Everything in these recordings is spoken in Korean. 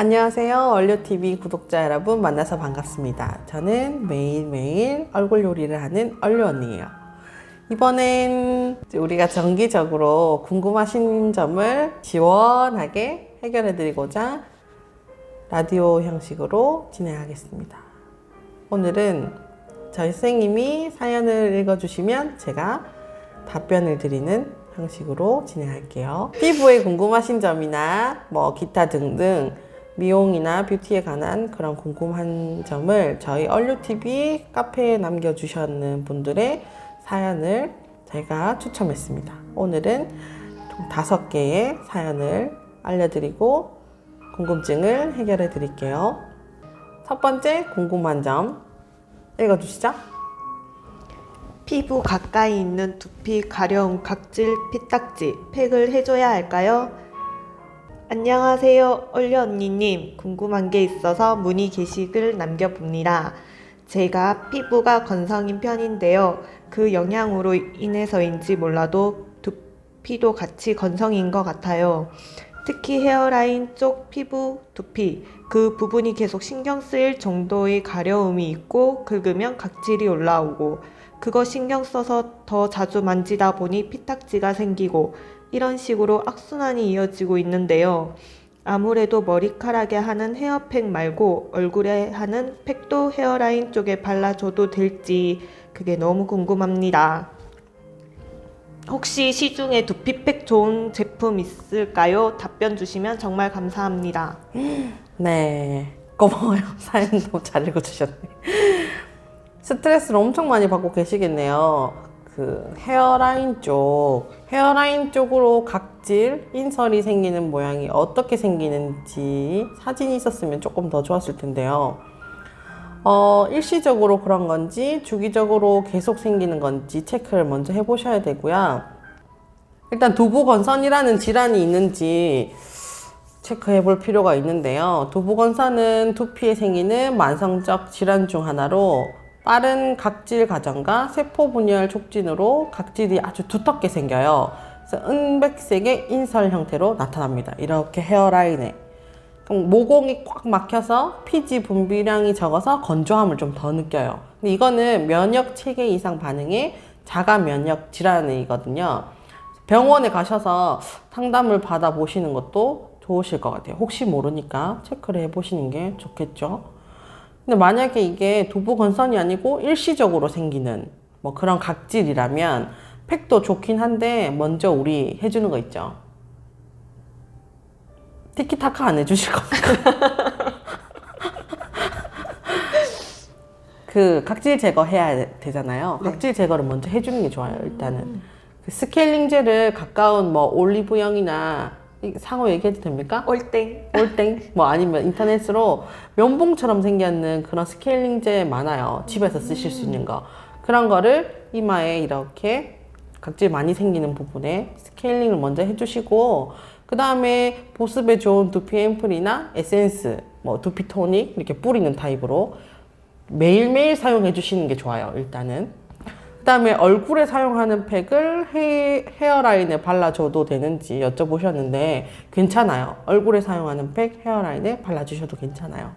안녕하세요. 얼류TV 구독자 여러분 만나서 반갑습니다. 저는 매일매일 얼굴 요리를 하는 얼류 언니예요. 이번엔 우리가 정기적으로 궁금하신 점을 시원하게 해결해 드리고자 라디오 형식으로 진행하겠습니다. 오늘은 저희 선생님이 사연을 읽어주시면 제가 답변을 드리는 형식으로 진행할게요. 피부에 궁금하신 점이나 기타 등등 미용이나 뷰티에 관한 그런 궁금한 점을 저희 얼류TV 카페에 남겨주셨는 분들의 사연을 제가 추첨했습니다. 오늘은 총 5개의 사연을 알려드리고 궁금증을 해결해 드릴게요. 첫 번째 궁금한 점 읽어주시죠. 피부 가까이 있는 두피, 가려움, 각질, 피딱지, 팩을 해줘야 할까요? 안녕하세요, 얼류 언니님. 궁금한 게 있어서 문의 게시글 남겨봅니다. 제가 피부가 건성인 편인데요. 그 영향으로 인해서인지 몰라도 두피도 같이 건성인 것 같아요. 특히 헤어라인 쪽 피부, 두피, 그 부분이 계속 신경 쓰일 정도의 가려움이 있고 긁으면 각질이 올라오고 그거 신경 써서 더 자주 만지다 보니 피딱지가 생기고 이런 식으로 악순환이 이어지고 있는데요. 아무래도 머리카락에 하는 헤어팩 말고 얼굴에 하는 팩도 헤어라인 쪽에 발라줘도 될지 그게 너무 궁금합니다. 혹시 시중에 두피팩 좋은 제품 있을까요? 답변 주시면 정말 감사합니다. 네, 고마워요. 사연도 잘 읽어주셨네. 스트레스를 엄청 많이 받고 계시겠네요. 그 헤어라인 쪽으로 각질, 인설이 생기는 모양이 어떻게 생기는지 사진이 있었으면 조금 더 좋았을 텐데요. 일시적으로 그런 건지 주기적으로 계속 생기는 건지 체크를 먼저 해보셔야 되고요. 일단 두부건선이라는 질환이 있는지 체크해 볼 필요가 있는데요. 두부건선은 두피에 생기는 만성적 질환 중 하나로 빠른 각질 가정과 세포 분열 촉진으로 각질이 아주 두텁게 생겨요. 그래서 은백색의 인설 형태로 나타납니다. 이렇게 헤어라인에. 모공이 꽉 막혀서 피지 분비량이 적어서 건조함을 좀 더 느껴요. 근데 이거는 면역 체계 이상 반응의 자가 면역 질환이거든요. 병원에 가셔서 상담을 받아보시는 것도 좋으실 것 같아요. 혹시 모르니까 체크를 해보시는 게 좋겠죠. 근데 만약에 이게 두부건선이 아니고 일시적으로 생기는 그런 각질이라면 팩도 좋긴 한데 먼저 우리 해주는 거 있죠. 티키타카 안 해주실 겁니까? 그 각질 제거해야 되잖아요. 네. 각질 제거를 먼저 해주는 게 좋아요. 일단은 그 스케일링 젤을 가까운 올리브영이나 상호 얘기해도 됩니까? 올땡. 아니면 인터넷으로 면봉처럼 생겼는 그런 스케일링 젤 많아요. 집에서 쓰실 수 있는 거. 그런 거를 이마에 이렇게 각질 많이 생기는 부분에 스케일링을 먼저 해주시고, 그 다음에 보습에 좋은 두피 앰플이나 에센스, 두피 토닉 이렇게 뿌리는 타입으로 매일매일 사용해 주시는 게 좋아요. 일단은. 그 다음에 얼굴에 사용하는 팩을 헤어라인에 발라줘도 되는지 여쭤보셨는데 괜찮아요. 얼굴에 사용하는 팩 헤어라인에 발라주셔도 괜찮아요.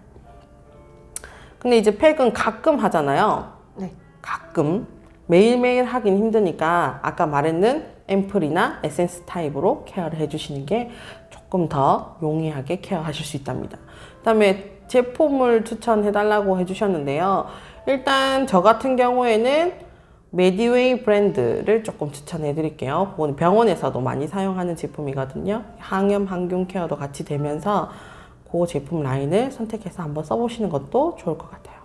근데 이제 팩은 가끔 하잖아요. 네. 가끔. 매일매일 하긴 힘드니까 아까 말했는 앰플이나 에센스 타입으로 케어를 해주시는 게 조금 더 용이하게 케어하실 수 있답니다. 그 다음에 제품을 추천해달라고 해주셨는데요. 일단 저 같은 경우에는 메디웨이 브랜드를 조금 추천해 드릴게요. 그건 병원에서도 많이 사용하는 제품이거든요. 항염, 항균 케어도 같이 되면서 그 제품 라인을 선택해서 한번 써보시는 것도 좋을 것 같아요.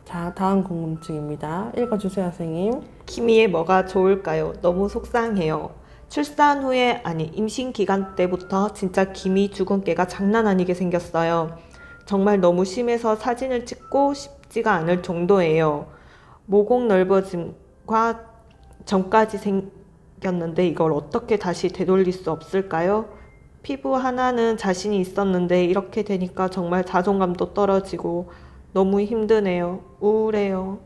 자, 다음 궁금증입니다. 읽어주세요, 선생님. 키미에 뭐가 좋을까요? 너무 속상해요. 출산 후에 임신 기간 때부터 진짜 기미 주근깨가 장난 아니게 생겼어요. 정말 너무 심해서 사진을 찍고 싶지가 않을 정도예요. 모공 넓어짐과 전까지 생겼는데 이걸 어떻게 다시 되돌릴 수 없을까요? 피부 하나는 자신이 있었는데 이렇게 되니까 정말 자존감도 떨어지고 너무 힘드네요. 우울해요.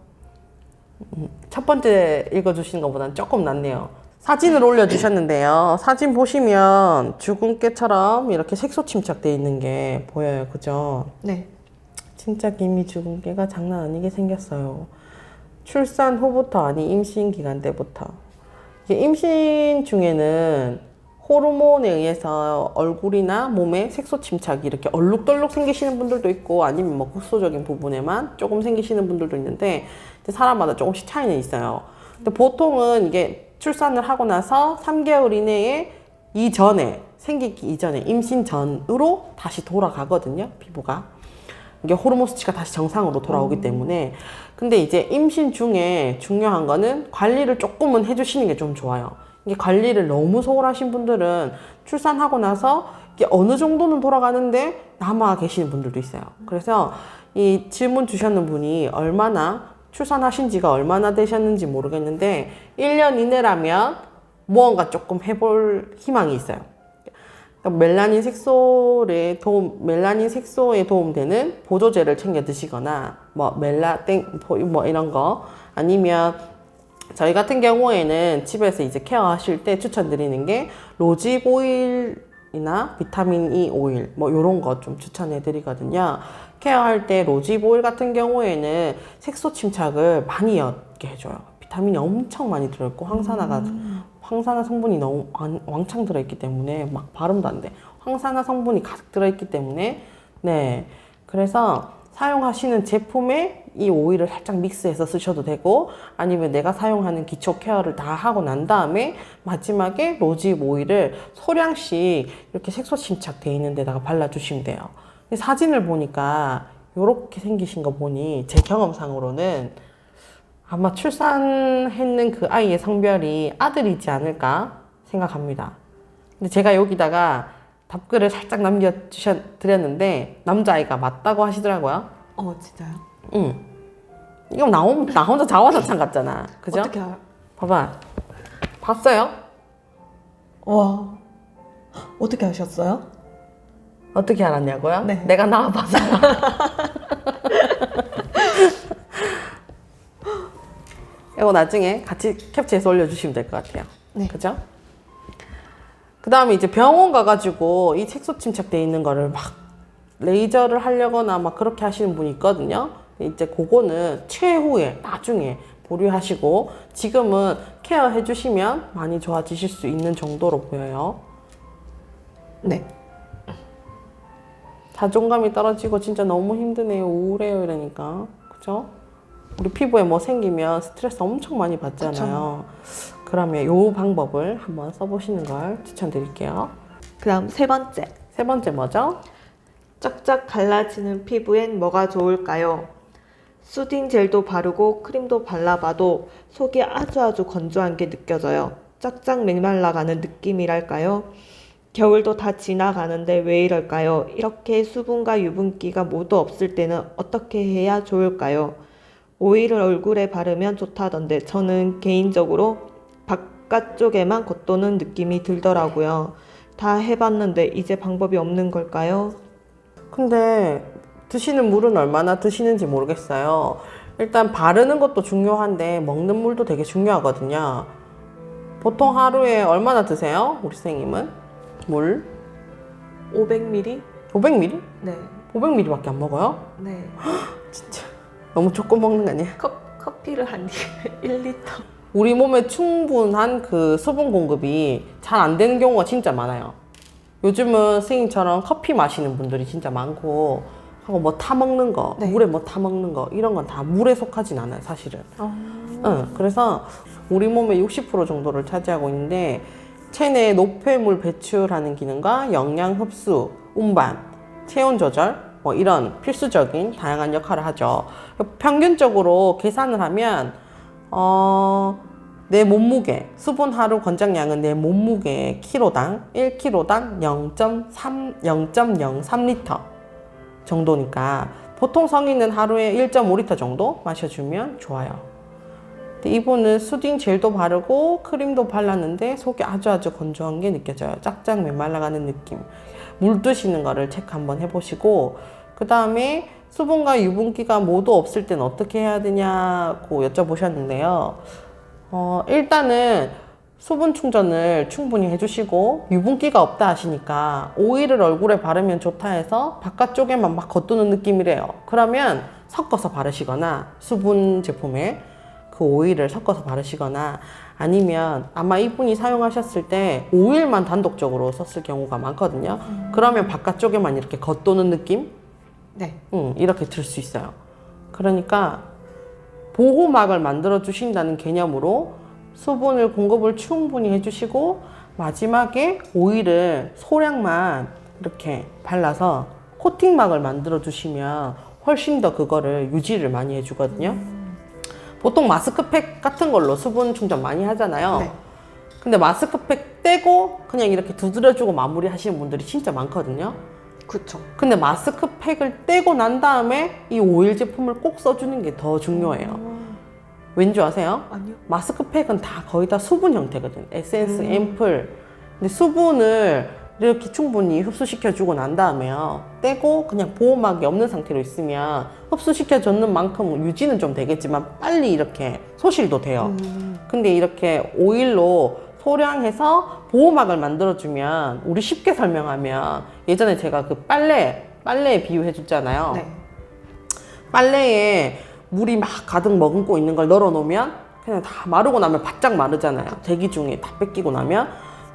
첫 번째 읽어주시는 것보다는 조금 낫네요. 사진을 올려주셨는데요. 사진 보시면 주근깨처럼 이렇게 색소 침착되어 있는 게 보여요. 그죠? 네. 진짜 기미 주근깨가 장난 아니게 생겼어요. 출산 후부터 아니 임신 기간 때부터. 이게 임신 중에는 호르몬에 의해서 얼굴이나 몸에 색소 침착이 이렇게 얼룩덜룩 생기시는 분들도 있고 아니면 뭐 국소적인 부분에만 조금 생기시는 분들도 있는데 사람마다 조금씩 차이는 있어요. 근데 보통은 이게 출산을 하고 나서 3개월 이내에 생기기 이전에 임신 전으로 다시 돌아가거든요, 피부가. 이게 호르몬 수치가 다시 정상으로 돌아오기 때문에. 근데 이제 임신 중에 중요한 거는 관리를 조금은 해주시는 게 좀 좋아요. 이게 관리를 너무 소홀하신 분들은 출산하고 나서 이게 어느 정도는 돌아가는데 남아 계시는 분들도 있어요. 그래서 이 질문 주셨는 분이 출산하신 지가 얼마나 되셨는지 모르겠는데 1년 이내라면 무언가 조금 해볼 희망이 있어요. 멜라닌 색소에 도움되는 보조제를 챙겨 드시거나 뭐 이런 거 아니면 저희 같은 경우에는 집에서 이제 케어하실 때 추천드리는 게 로집 오일이나 비타민 E 오일 뭐 이런 거 좀 추천해 드리거든요. 케어할 때 로집 오일 같은 경우에는 색소 침착을 많이 얻게 해줘요. 비타민이 엄청 많이 들어있고 황산화 성분이 너무 왕창 들어있기 때문에 막 발음도 안 돼. 황산화 성분이 가득 들어있기 때문에 네. 그래서 사용하시는 제품에 이 오일을 살짝 믹스해서 쓰셔도 되고 아니면 내가 사용하는 기초 케어를 다 하고 난 다음에 마지막에 로집 오일을 소량씩 이렇게 색소 침착되어 있는 데다가 발라주시면 돼요. 사진을 보니까 이렇게 생기신 거 보니 제 경험상으로는 아마 출산했는 그 아이의 성별이 아들이지 않을까 생각합니다. 근데 제가 여기다가 답글을 살짝 남겨드렸는데 남자아이가 맞다고 하시더라고요. 진짜요? 응. 이거 나 혼자 자화자찬 같잖아. 그죠? 어떻게 알아? 봐봐. 봤어요? 와, 어떻게 하셨어요? 어떻게 알았냐고요? 네. 내가 나와봐서. 이거 나중에 같이 캡처해서 올려주시면 될 것 같아요. 네. 그죠? 그 다음에 이제 병원 가가지고 이 색소 침착돼 있는 거를 막 레이저를 하려거나 막 그렇게 하시는 분이 있거든요. 이제 그거는 최후에 나중에 보류하시고 지금은 케어해 주시면 많이 좋아지실 수 있는 정도로 보여요. 네. 자존감이 떨어지고 진짜 너무 힘드네요. 우울해요. 이러니까. 그죠? 우리 피부에 뭐 생기면 스트레스 엄청 많이 받잖아요. 그러면 이 방법을 한번 써보시는 걸 추천드릴게요. 그다음 세 번째. 세 번째 뭐죠? 쫙쫙 갈라지는 피부엔 뭐가 좋을까요? 수딩 젤도 바르고 크림도 발라봐도 속이 아주 건조한 게 느껴져요. 쫙쫙 메말라가는 느낌이랄까요? 겨울도 다 지나가는데 왜 이럴까요? 이렇게 수분과 유분기가 모두 없을 때는 어떻게 해야 좋을까요? 오일을 얼굴에 바르면 좋다던데 저는 개인적으로 바깥쪽에만 겉도는 느낌이 들더라고요. 다 해봤는데 이제 방법이 없는 걸까요? 근데 드시는 물은 얼마나 드시는지 모르겠어요. 일단 바르는 것도 중요한데 먹는 물도 되게 중요하거든요. 보통 하루에 얼마나 드세요? 우리 선생님은? 물? 500ml? 500ml? 네. 500ml밖에 안 먹어요? 네. 진짜 너무 조금 먹는 거 아니야? 커피를 한 1리터. 우리 몸에 충분한 그 수분 공급이 잘 안 되는 경우가 진짜 많아요. 요즘은 선생님처럼 커피 마시는 분들이 진짜 많고 하고 뭐 타 먹는 거, 네. 물에 뭐 타 먹는 거 이런 건 다 물에 속하진 않아요, 사실은. 응, 그래서 우리 몸의 60% 정도를 차지하고 있는데 체내 노폐물 배출하는 기능과 영양 흡수, 운반, 체온 조절 뭐 이런 필수적인 다양한 역할을 하죠. 평균적으로 계산을 하면 내 몸무게, 수분 하루 권장량은 내 몸무게 키로당 1kg당 0.03리터 정도니까 보통 성인은 하루에 1.5리터 정도 마셔주면 좋아요. 근데 이분은 수딩 젤도 바르고 크림도 발랐는데 속이 아주 건조한 게 느껴져요. 쫙쫙 메말라가는 느낌. 물 드시는 거를 체크 한번 해보시고 그 다음에 수분과 유분기가 모두 없을 땐 어떻게 해야 되냐고 여쭤보셨는데요. 일단은 수분 충전을 충분히 해주시고 유분기가 없다 하시니까 오일을 얼굴에 바르면 좋다 해서 바깥쪽에만 막 겉도는 느낌이래요. 그러면 섞어서 바르시거나 수분 제품에 그 오일을 섞어서 바르시거나 아니면 아마 이분이 사용하셨을 때 오일만 단독적으로 썼을 경우가 많거든요. 그러면 바깥쪽에만 이렇게 겉도는 느낌? 네. 이렇게 들 수 있어요. 그러니까 보호막을 만들어 주신다는 개념으로 수분을 공급을 충분히 해주시고 마지막에 오일을 소량만 이렇게 발라서 코팅막을 만들어 주시면 훨씬 더 그거를 유지를 많이 해주거든요. 보통 마스크팩 같은 걸로 수분 충전 많이 하잖아요. 네. 근데 마스크팩 떼고 그냥 이렇게 두드려주고 마무리 하시는 분들이 진짜 많거든요. 그쵸. 근데 마스크팩을 떼고 난 다음에 이 오일 제품을 꼭 써주는 게 더 중요해요. 왠지 아세요? 아니요. 마스크팩은 다 거의 다 수분 형태거든. 에센스, 앰플. 근데 수분을 이렇게 충분히 흡수시켜주고 난 다음에요. 떼고 그냥 보호막이 없는 상태로 있으면 흡수시켜주는 만큼 유지는 좀 되겠지만 빨리 이렇게 소실도 돼요. 근데 이렇게 오일로 소량해서 보호막을 만들어주면 우리 쉽게 설명하면 예전에 제가 그 빨래에 비유해줬잖아요. 네. 빨래에 물이 막 가득 머금고 있는 걸 널어 놓으면 그냥 다 마르고 나면 바짝 마르잖아요. 대기 중에 다 뺏기고 나면.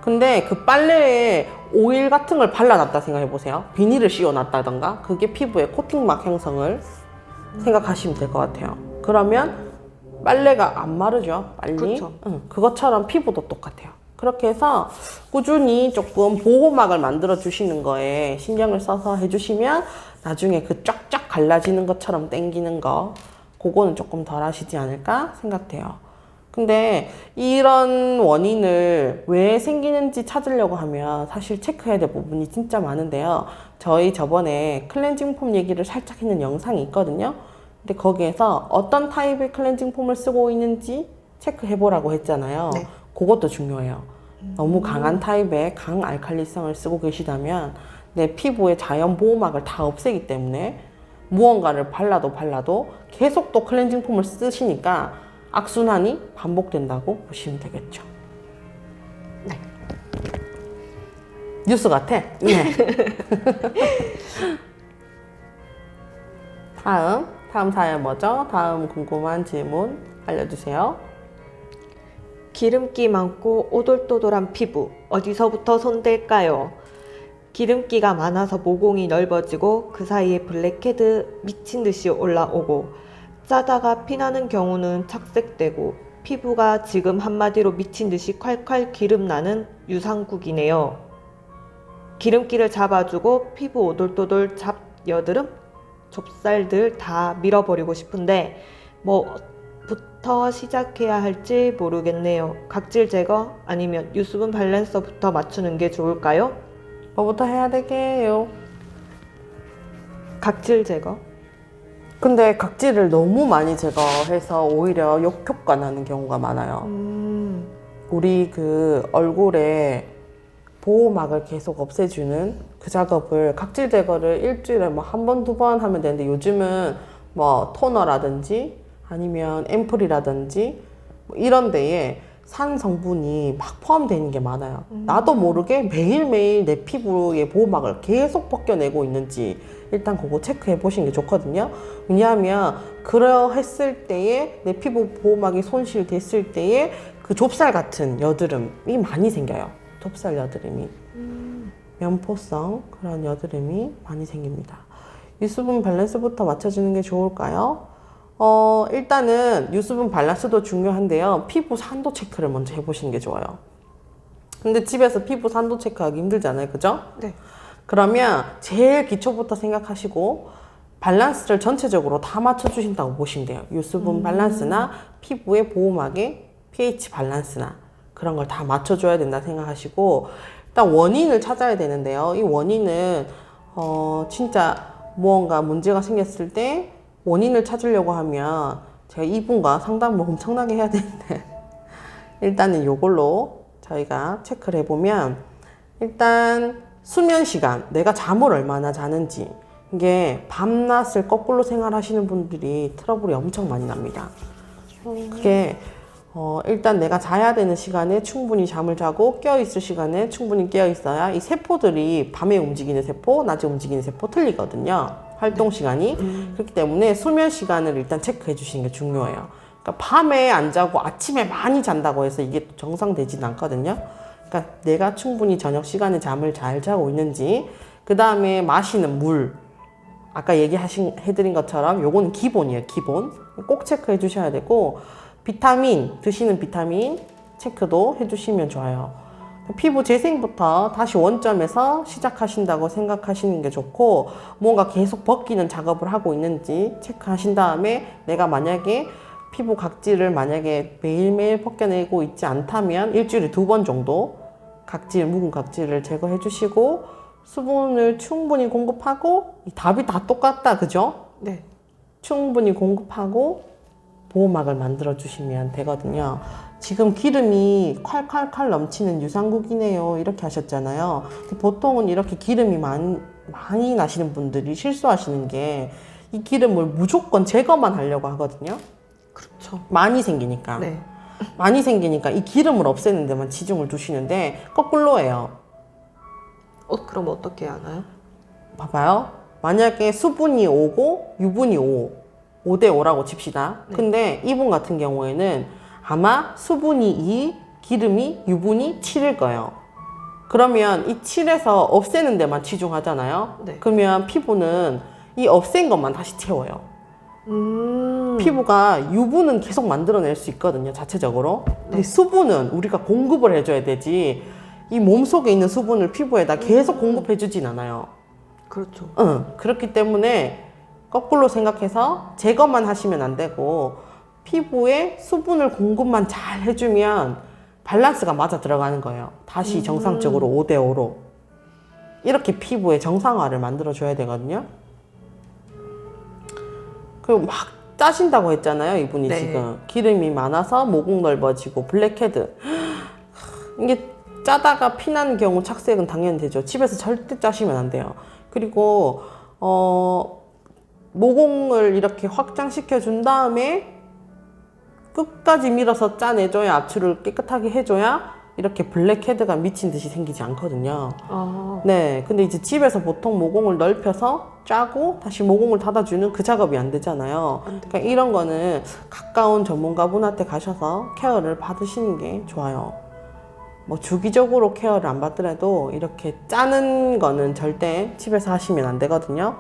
근데 그 빨래에 오일 같은 걸 발라놨다 생각해 보세요. 비닐을 씌워놨다던가 그게 피부에 코팅막 형성을 생각하시면 될 것 같아요. 그러면 빨래가 안 마르죠, 빨리. 그쵸. 그것처럼 피부도 똑같아요. 그렇게 해서 꾸준히 조금 보호막을 만들어 주시는 거에 신경을 써서 해주시면 나중에 그 쫙쫙 갈라지는 것처럼 당기는 거 그거는 조금 덜 하시지 않을까 생각돼요. 근데 이런 원인을 왜 생기는지 찾으려고 하면 사실 체크해야 될 부분이 진짜 많은데요. 저희 저번에 클렌징 폼 얘기를 살짝 했는 영상이 있거든요. 근데 거기에서 어떤 타입의 클렌징 폼을 쓰고 있는지 체크해보라고 했잖아요. 네. 그것도 중요해요. 너무 강한 타입의 강알칼리성을 쓰고 계시다면 내 피부의 자연 보호막을 다 없애기 때문에 무언가를 발라도 계속 또 클렌징 폼을 쓰시니까 악순환이 반복된다고 보시면 되겠죠. 네. 뉴스 같아? 네. 다음 사연 뭐죠? 다음 궁금한 질문 알려주세요. 기름기 많고 오돌토돌한 피부 어디서부터 손댈까요? 기름기가 많아서 모공이 넓어지고 그 사이에 블랙헤드 미친 듯이 올라오고 짜다가 피나는 경우는 착색되고 피부가 지금 한마디로 미친 듯이 콸콸 기름나는 유상국이네요. 기름기를 잡아주고 피부 오돌토돌 잡여드름 좁쌀들 다 밀어버리고 싶은데 뭐부터 시작해야 할지 모르겠네요. 각질 제거 아니면 유수분 밸런서부터 맞추는 게 좋을까요? 뭐부터 해야 되게요? 각질 제거? 근데 각질을 너무 많이 제거해서 오히려 역효과 나는 경우가 많아요. 우리 그 얼굴에 보호막을 계속 없애주는 그 작업을 각질 제거를 일주일에 뭐 한 번, 두 번 하면 되는데 요즘은 뭐 토너라든지 아니면 앰플이라든지 뭐 이런 데에 산 성분이 막 포함되어 있는 게 많아요. 나도 모르게 매일매일 내 피부의 보호막을 계속 벗겨내고 있는지 일단 그거 체크해 보시는 게 좋거든요. 왜냐하면 그러했을 때에 내 피부 보호막이 손실됐을 때에 그 좁쌀 같은 여드름이 많이 생겨요. 좁쌀 여드름이. 면포성 그런 여드름이 많이 생깁니다. 유수분 밸런스부터 맞춰주는 게 좋을까요? 일단은 유수분 밸런스도 중요한데요. 피부 산도 체크를 먼저 해보시는 게 좋아요. 근데 집에서 피부 산도 체크하기 힘들잖아요. 그죠? 네. 그러면 제일 기초부터 생각하시고 밸런스를 전체적으로 다 맞춰주신다고 보시면 돼요. 유수분 밸런스나 피부의 보호막의 pH 밸런스나 그런 걸 다 맞춰줘야 된다 생각하시고 일단 원인을 찾아야 되는데요. 이 원인은 진짜 무언가 문제가 생겼을 때 원인을 찾으려고 하면 제가 이분과 상담을 엄청나게 해야 되는데 일단은 이걸로 저희가 체크를 해보면 일단 수면 시간, 내가 잠을 얼마나 자는지 이게 밤낮을 거꾸로 생활하시는 분들이 트러블이 엄청 많이 납니다. 그게 일단 내가 자야 되는 시간에 충분히 잠을 자고 깨어있을 시간에 충분히 깨어있어야 이 세포들이 밤에 움직이는 세포, 낮에 움직이는 세포 틀리거든요. 활동 시간이. 그렇기 때문에 수면 시간을 일단 체크해 주시는 게 중요해요. 그러니까 밤에 안 자고 아침에 많이 잔다고 해서 이게 정상되진 않거든요. 그러니까 내가 충분히 저녁 시간에 잠을 잘 자고 있는지, 그 다음에 마시는 물, 아까 해드린 것처럼 요거는 기본이에요. 기본 꼭 체크해 주셔야 되고, 비타민, 드시는 비타민 체크도 해주시면 좋아요. 피부 재생부터 다시 원점에서 시작하신다고 생각하시는 게 좋고, 뭔가 계속 벗기는 작업을 하고 있는지 체크하신 다음에, 내가 만약에 피부 각질을 만약에 매일매일 벗겨내고 있지 않다면 일주일에 2번 정도 묵은 각질을 제거해 주시고, 수분을 충분히 공급하고, 이 답이 다 똑같다, 그죠? 네. 충분히 공급하고 보호막을 만들어 주시면 되거든요. 지금 기름이 콸콸콸 넘치는 유산국이네요, 이렇게 하셨잖아요. 근데 보통은 이렇게 기름이 많이 나시는 분들이 실수하시는 게, 이 기름을 무조건 제거만 하려고 하거든요. 그렇죠. 많이 생기니까. 네. 많이 생기니까 이 기름을 없애는 데만 치중을 두시는데 거꾸로예요. 그럼 어떻게 하나요? 봐봐요. 만약에 수분이 5고 유분이 5대 5라고 칩시다. 네. 근데 이분 같은 경우에는 아마 수분이 2, 기름이, 유분이 7일 거예요. 그러면 이 7에서 없애는 데만 치중하잖아요. 네. 그러면 피부는 이 없앤 것만 다시 채워요. 피부가 유분은 계속 만들어낼 수 있거든요, 자체적으로. 근데 수분은 우리가 공급을 해줘야 되지, 이 몸속에 있는 수분을 피부에다 계속 공급해주진 않아요. 그렇죠. 그렇기 때문에 거꾸로 생각해서 제거만 하시면 안 되고, 피부에 수분을 공급만 잘 해주면 밸런스가 맞아 들어가는 거예요. 다시 정상적으로 5대 5로. 이렇게 피부의 정상화를 만들어줘야 되거든요. 그리고 막 짜신다고 했잖아요, 이분이. 네. 지금 기름이 많아서 모공 넓어지고 블랙헤드, 이게 짜다가 피난 경우 착색은 당연히 되죠. 집에서 절대 짜시면 안 돼요. 그리고 모공을 이렇게 확장시켜 준 다음에 끝까지 밀어서 짜내줘야, 압출을 깨끗하게 해줘야 이렇게 블랙헤드가 미친 듯이 생기지 않거든요. 네, 근데 이제 집에서 보통 모공을 넓혀서 짜고 다시 모공을 닫아주는 그 작업이 안 되잖아요. 그러니까 이런 거는 가까운 전문가분한테 가셔서 케어를 받으시는 게 좋아요. 뭐 주기적으로 케어를 안 받더라도 이렇게 짜는 거는 절대 집에서 하시면 안 되거든요.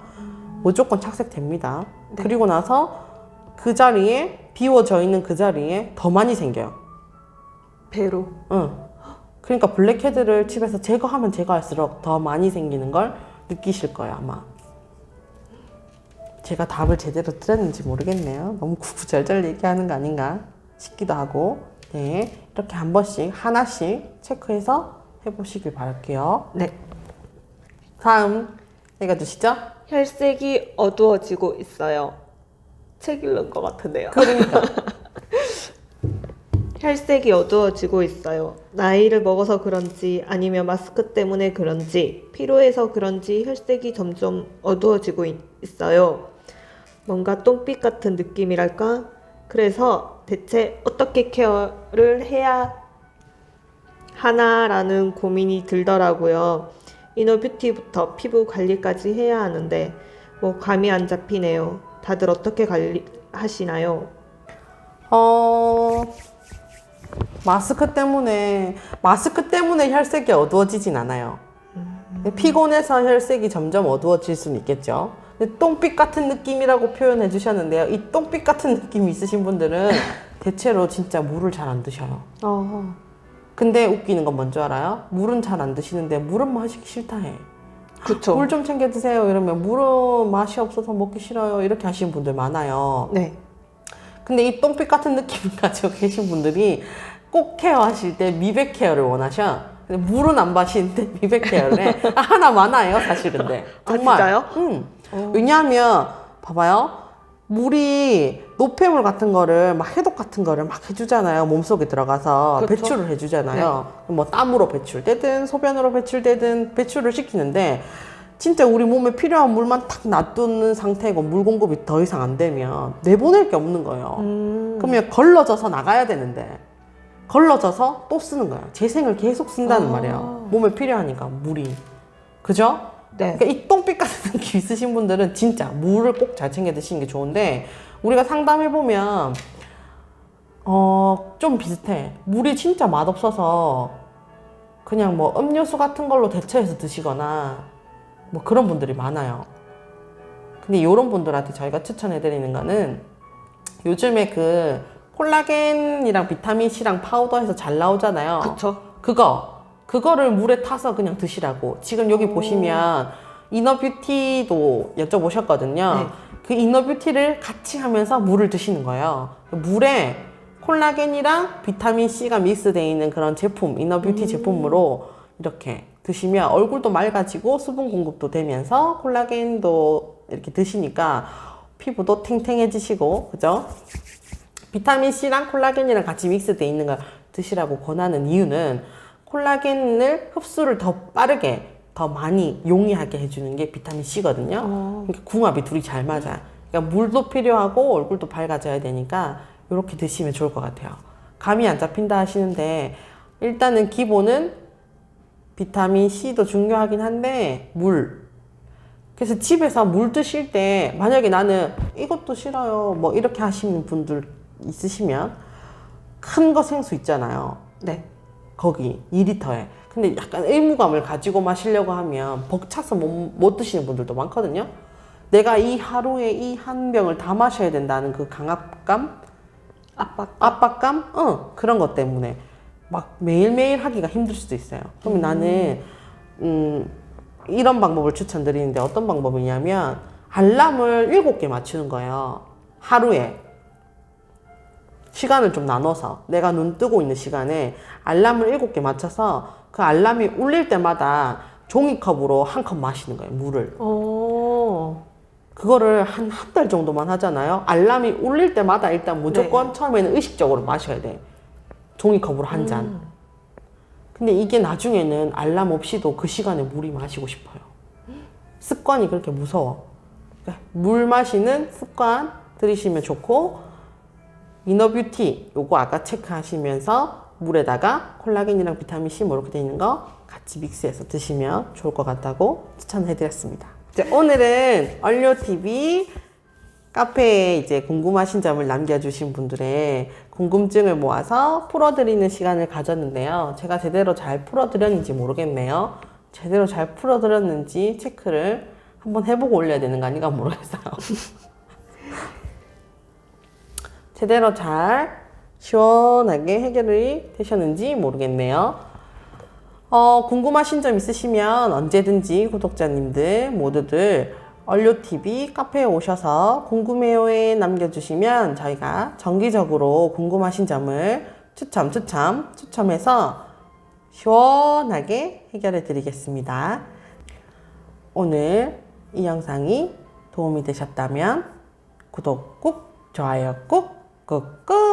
무조건 착색됩니다. 네. 그리고 나서 그 자리에, 비워져 있는 그 자리에 더 많이 생겨요. 배로. 그러니까 블랙헤드를 집에서 제거하면 제거할수록 더 많이 생기는 걸 느끼실 거예요, 아마. 제가 답을 제대로 드렸는지 모르겠네요. 너무 구구절절 얘기하는 거 아닌가 싶기도 하고. 네, 이렇게 한 번씩 하나씩 체크해서 해보시길 바랄게요. 네. 다음 읽어주시죠. 혈색이 어두워지고 있어요. 책 읽는 것 같은데요. 그러니까 혈색이 어두워지고 있어요. 나이를 먹어서 그런지 아니면 마스크 때문에 그런지 피로해서 그런지 혈색이 점점 어두워지고 있어요. 뭔가 똥빛 같은 느낌이랄까? 그래서 대체 어떻게 케어를 해야 하나라는 고민이 들더라고요. 이너뷰티부터 피부 관리까지 해야 하는데 뭐 감이 안 잡히네요. 다들 어떻게 관리하시나요? 마스크 때문에 혈색이 어두워지진 않아요. 피곤해서 혈색이 점점 어두워질 수는 있겠죠. 근데 똥빛 같은 느낌이라고 표현해 주셨는데요. 이 똥빛 같은 느낌이 있으신 분들은 대체로 진짜 물을 잘 안 드셔요. 근데 웃기는 건 뭔지 알아요? 물은 잘 안 드시는데 물은 마시기 싫다 해. 그쵸. 물 좀 챙겨 드세요 이러면 물은 맛이 없어서 먹기 싫어요 이렇게 하시는 분들 많아요. 네. 근데 이 똥빛 같은 느낌을 가지고 계신 분들이 꼭 케어하실 때 미백 케어를 원하셔. 근데 물은 안 마시는데 미백 케어를 해. 하나 많아요 사실. 근데 정말. 진짜요? 왜냐하면 봐봐요, 물이 노폐물 같은 거를 막 해독 같은 거를 막 해주잖아요. 몸속에 들어가서 그렇죠. 배출을 해주잖아요. 뭐 땀으로 배출되든 소변으로 배출되든 배출을 시키는데, 진짜 우리 몸에 필요한 물만 탁 놔두는 상태고 물 공급이 더 이상 안 되면 내보낼 게 없는 거예요. 그러면 걸러져서 나가야 되는데 걸러져서 또 쓰는 거예요. 재생을 계속 쓴다는 아. 말이에요. 몸에 필요하니까 물이. 그죠? 네. 그러니까 이 똥빛 같은 느낌 있으신 분들은 진짜 물을 꼭 잘 챙겨 드시는 게 좋은데, 우리가 상담해보면 좀 비슷해. 물이 진짜 맛없어서 그냥 뭐 음료수 같은 걸로 대체해서 드시거나 뭐 그런 분들이 많아요. 근데 이런 분들한테 저희가 추천해드리는 거는, 요즘에 그 콜라겐이랑 비타민C랑 파우더해서 잘 나오잖아요. 그쵸. 그거를 물에 타서 그냥 드시라고. 지금 여기 보시면 이너뷰티도 여쭤보셨거든요. 네. 그 이너뷰티를 같이 하면서 물을 드시는 거예요. 물에 콜라겐이랑 비타민C가 믹스되어 있는 그런 제품, 이너뷰티 제품으로 이렇게 드시면 얼굴도 맑아지고 수분 공급도 되면서 콜라겐도 이렇게 드시니까 피부도 탱탱해지시고, 그죠? 비타민C랑 콜라겐이랑 같이 믹스되어 있는 걸 드시라고 권하는 이유는, 콜라겐을 흡수를 더 빠르게, 더 많이 용이하게 해주는 게 비타민C거든요. 그러니까 궁합이 둘이 잘 맞아요. 그러니까 물도 필요하고 얼굴도 밝아져야 되니까 이렇게 드시면 좋을 것 같아요. 감이 안 잡힌다 하시는데, 일단은 기본은 비타민C도 중요하긴 한데 물. 그래서 집에서 물 드실 때 만약에 나는 이것도 싫어요 뭐 이렇게 하시는 분들 있으시면, 큰 거 생수 있잖아요. 네. 거기 2리터에. 근데 약간 의무감을 가지고 마시려고 하면 벅차서 못 드시는 분들도 많거든요. 내가 이 하루에 이 한 병을 다 마셔야 된다는 그 강압감? 압박감? 그런 것 때문에 막 매일매일 하기가 힘들 수도 있어요. 그러면 나는 이런 방법을 추천드리는데, 어떤 방법이냐면 알람을 7개 맞추는 거예요. 하루에. 시간을 좀 나눠서 내가 눈 뜨고 있는 시간에 알람을 7개 맞춰서 그 알람이 울릴 때마다 종이컵으로 한 컵 마시는 거예요, 물을. 그거를 한 달 정도만 하잖아요. 알람이 울릴 때마다 일단 무조건 처음에는 의식적으로 마셔야 돼. 종이컵으로 한 잔. 근데 이게 나중에는 알람 없이도 그 시간에 물이 마시고 싶어요. 습관이 그렇게 무서워. 그러니까 물 마시는 습관 들이시면 좋고, 이너뷰티 요거 아까 체크하시면서 물에다가 콜라겐이랑 비타민C 뭐 이렇게 돼 있는 거 같이 믹스해서 드시면 좋을 것 같다고 추천해드렸습니다. 이제 오늘은 얼료TV 카페에 이제 궁금하신 점을 남겨주신 분들의 궁금증을 모아서 풀어드리는 시간을 가졌는데요. 제가 제대로 잘 풀어드렸는지 모르겠네요. 제대로 잘 풀어드렸는지 체크를 한번 해보고 올려야 되는 거 아닌가 모르겠어요. 제대로 잘 시원하게 해결이 되셨는지 모르겠네요. 궁금하신 점 있으시면 언제든지 구독자님들 모두들 얼료TV 카페에 오셔서 궁금해요에 남겨주시면 저희가 정기적으로 궁금하신 점을 추첨해서 시원하게 해결해 드리겠습니다. 오늘 이 영상이 도움이 되셨다면 구독 꾹, 좋아요 꾹, 꾹꾹